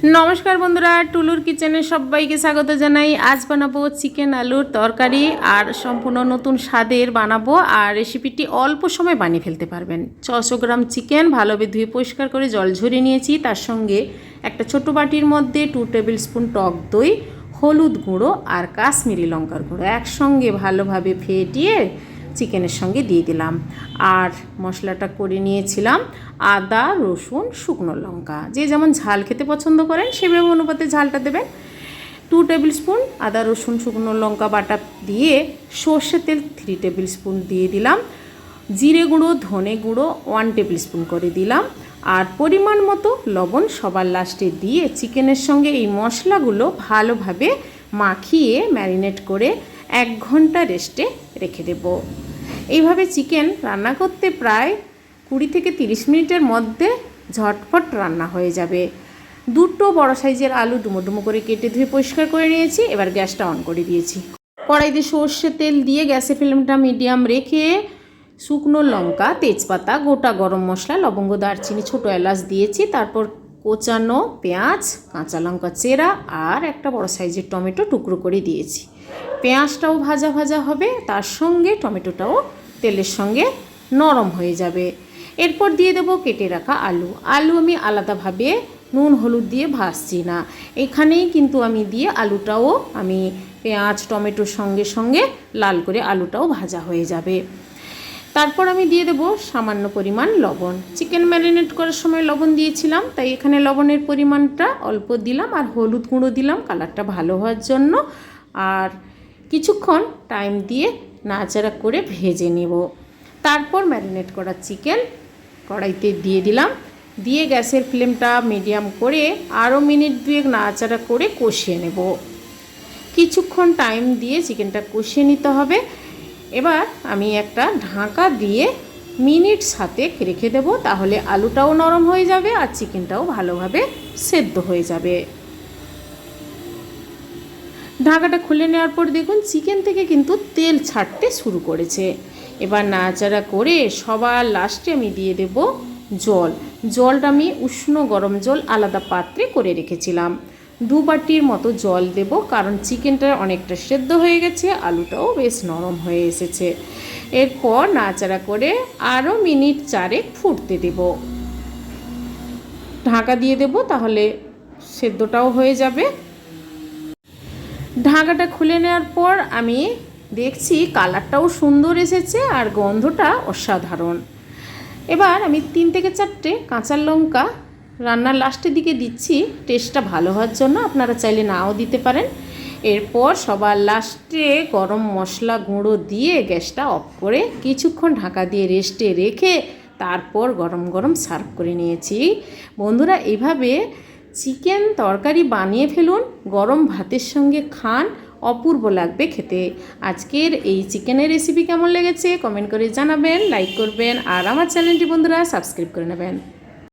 नमस्कार बंधुरा टुलुर किचेने सबाइके स्वागत जानाई। आज बानाबो चिकेन आलुर तरकारी और सम्पूर्ण नतून स्वादेर बानाबो और रेसिपिटी अल्प समय बानिये फेलते पारबेन। 600 ग्राम चिकेन भालोभाबे धुए परिष्कार करे जल झरिये नियेछि। तार संगे एक छोटो बाटिर मध्य 2 टेबिल स्पून टक दई, हलुद गुঁড়ো और काश्मीरी लंकार गुঁড়ো एकसंगे भालोभाबे फेटिए चिकेनेर संगे दिए दिलाम। और मशलाटा करे निয়েছিলাম आदा रसुन शुकनो लंका, जे जेमन झाल खेते पसंद करें सेभाবে अनुपाते झालटा देবেন। 2 टेबिल स्पून आदा रसुन शुकनो लंका बाटा दिए सर्षेर तेल 3 टेबिल स्पून दिए दिलाम। जिरे गुঁড়ো धने गुঁড়ো 1 टेबिल स्पून करे दिलाम और परिमाण मतो लवण सबार लास्टे दिए चिकेनेर संगे এই মশলাগুলো ভালোভাবে মাখিয়ে ম্যারিনেট করে 1 ঘন্টা রেস্টে রেখে দেব। এইভাবে চিকেন রান্না করতে প্রায় 20 থেকে 30 মিনিটের মধ্যে ঝটপট রান্না হয়ে যাবে। দুটো বড় সাইজের আলু ডুমো ডুমো করে কেটে ধুয়ে পরিষ্কার করে নিয়েছি। এবার গ্যাসটা অন করে দিয়েছি। কড়াইতে সর্ষের তেল দিয়ে গ্যাসের ফ্লেমটা মিডিয়াম রেখে শুকনো লঙ্কা, তেজপাতা, গোটা গরম মশলা, লবঙ্গ, দারচিনি, ছোটো এলাচ দিয়েছি। তারপর কোচানো পেঁয়াজ, কাঁচা লঙ্কা চেরা আর একটা বড় সাইজের টমেটো টুকরো করে দিয়েছি। পেঁয়াজটাও ভাজা ভাজা হবে, তার সঙ্গে টমেটোটাও তেলের সঙ্গে নরম হয়ে যাবে। এরপর দিয়ে দেবো কেটে রাখা আলু। আলু আমি আলাদাভাবে নুন হলুদ দিয়ে ভাজছি না, এখানেই কিন্তু আমি দিয়ে আলুটাও আমি পেঁয়াজ টমেটোর সঙ্গে সঙ্গে লাল করে আলুটাও ভাজা হয়ে যাবে। তারপর আমি দিয়ে দেবো সামান্য পরিমাণ লবণ। চিকেন ম্যারিনেট করার সময় লবণ দিয়েছিলাম, তাই এখানে লবণের পরিমাণটা অল্প দিলাম। আর হলুদ গুঁড়ো দিলাম কালারটা ভালো হওয়ার জন্য। আর কিছুক্ষণ টাইম দিয়ে নাড়াচাড়া করে ভেজে নেব। তারপর ম্যারিনেট করা চিকেন কড়াইতে দিয়ে দিলাম। দিয়ে গ্যাসের ফ্লেমটা মিডিয়াম করে আরও মিনিট দুয়েক নাড়াচাড়া করে কষিয়ে নেব। কিছুক্ষণ টাইম দিয়ে চিকেনটা কষিয়ে নিতে হবে। এবার আমি একটা ঢাকা দিয়ে মিনিট 7 রেখে দেব, তাহলে আলুটাও নরম হয়ে যাবে আর চিকেনটাও ভালোভাবে সেদ্ধ হয়ে যাবে। ঢাকাটা খুলে নেওয়ার পর দেখুন চিকেন থেকে কিন্তু তেল ছাড়তে শুরু করেছে। এবার নাড়াচাড়া করে সবার লাস্টে আমি দিয়ে দেব জল। জলটা আমি উষ্ণ গরম জল আলাদা পাত্রে করে রেখেছিলাম। 2 বাটির মতো জল দেব, কারণ চিকেনটা অনেকটা সেদ্ধ হয়ে গেছে, আলুটাও বেশ নরম হয়ে এসেছে। এরপর নাড়াচাড়া করে আরও মিনিট 4 ফুটতে দেব। ঢাকা দিয়ে দেব, তাহলে সেদ্ধটাও হয়ে যাবে। ঢাকাটা খুলে নেওয়ার পর আমি দেখছি কালারটাও সুন্দর এসেছে আর গন্ধটা অসাধারণ। এবার আমি 3 থেকে 4টে কাঁচা লঙ্কা রান্নার লাস্টের দিকে দিচ্ছি টেস্টটা ভালো হওয়ার জন্য, আপনারা চাইলে নাও দিতে পারেন। এরপর সবার লাস্টে গরম মশলা গুঁড়ো দিয়ে গ্যাসটা অফ করে কিছুক্ষণ ঢাকা দিয়ে রেস্টে রেখে তারপর গরম গরম সার্ভ করে নিয়েছি। বন্ধুরা এইভাবে চিকেন তরকারি বানিয়ে ফেলুন, গরম ভাতের সঙ্গে খান, অপূর্ব লাগবে খেতে। আজকের এই চিকেনের রেসিপি কেমন লেগেছে কমেন্ট করে জানাবেন, লাইক করবেন আর আমার চ্যানেলটি বন্ধুরা সাবস্ক্রাইব করে নেবেন।